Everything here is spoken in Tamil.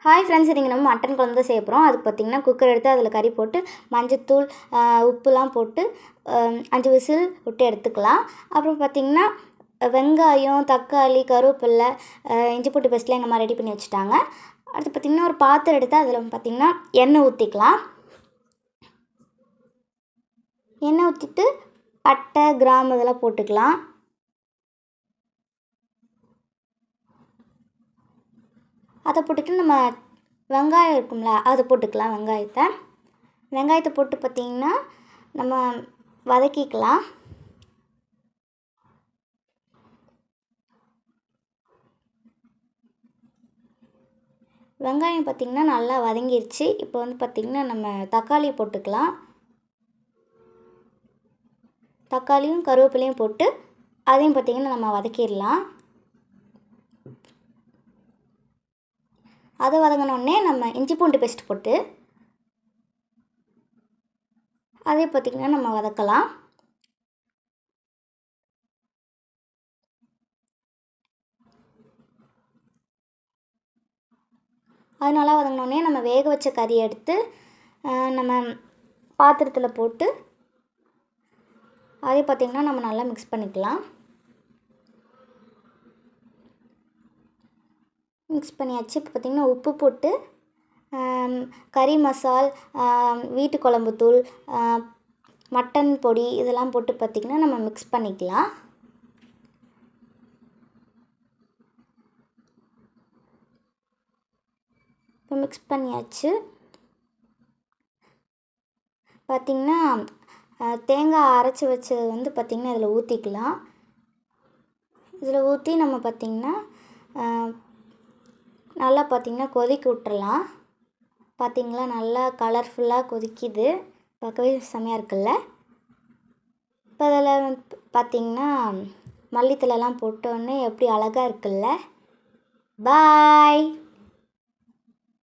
ஹாய் ஃப்ரெண்ட்ஸ், இன்றைக்கி நம்ம மட்டன் குழம்பு தான் செய்ய போகிறோம். அதுக்கு பார்த்திங்கன்னா குக்கர் எடுத்து அதில் கறி போட்டு மஞ்சத்தூள் உப்புலாம் போட்டு 5 விசில் விட்டு எடுத்துக்கலாம். அப்புறம் பார்த்திங்கன்னா வெங்காயம், தக்காளி, கருவேப்பில்லை, இஞ்சி பூண்டு பேஸ்ட்லாம் எங்கள் அம்மா ரெடி பண்ணி வச்சுட்டாங்க. அடுத்து பார்த்திங்கன்னா ஒரு பாத்திரம் எடுத்து அதில் பார்த்திங்கன்னா எண்ணெய் ஊற்றிக்கலாம். எண்ணெய் ஊற்றிட்டு பட்டை, கிராம்பு இதெல்லாம் போட்டுக்கலாம். அதை போட்டுட்டு நம்ம வெங்காயம் இருக்கும்ல அதை போட்டுக்கலாம். வெங்காயத்தை போட்டு பார்த்திங்கன்னா நம்ம வதக்கிக்கலாம். வெங்காயம் பார்த்திங்கன்னா நல்லா வதங்கிருச்சு. இப்போ வந்து பார்த்திங்கன்னா நம்ம தக்காளி போட்டுக்கலாம். தக்காளியும் கருவேப்பிலையும் போட்டு அதையும் பார்த்திங்கன்னா நம்ம வதக்கிடலாம். அதை வதங்கினோடனே நம்ம இஞ்சி பூண்டு பேஸ்ட் போட்டு அதே பார்த்திங்கன்னா நம்ம வதக்கலாம். அது நல்லா வதங்கினோடனே நம்ம வேக வச்ச கறியை எடுத்து நம்ம பாத்திரத்தில் போட்டு அதே பார்த்திங்கன்னா நம்ம நல்லா மிக்ஸ் பண்ணிக்கலாம். மிக்ஸ் பண்ணியாச்சு. இப்போ பார்த்திங்கன்னா உப்பு போட்டு கறி மசால், வீட்டு குழம்பு தூள், மட்டன் பொடி இதெல்லாம் போட்டு பார்த்திங்கன்னா நம்ம மிக்ஸ் பண்ணிக்கலாம். இப்போ மிக்ஸ் பண்ணியாச்சு. பார்த்திங்கன்னா தேங்காய் அரைச்சி வச்சது வந்து பார்த்திங்கன்னா இதில் ஊற்றிக்கலாம். இதில் ஊற்றி நம்ம பார்த்திங்கன்னா நல்லா பார்த்திங்கன்னா கொதிக்க விட்டுறலாம். பார்த்திங்களா, நல்லா கலர்ஃபுல்லாக கொதிக்குது. பார்க்கவே செமையாக இருக்குல்ல. இப்போ அதில் பார்த்திங்கன்னா மல்லித்தலைலாம் போட்டோன்னே எப்படி அழகாக இருக்குல்ல. பாய்.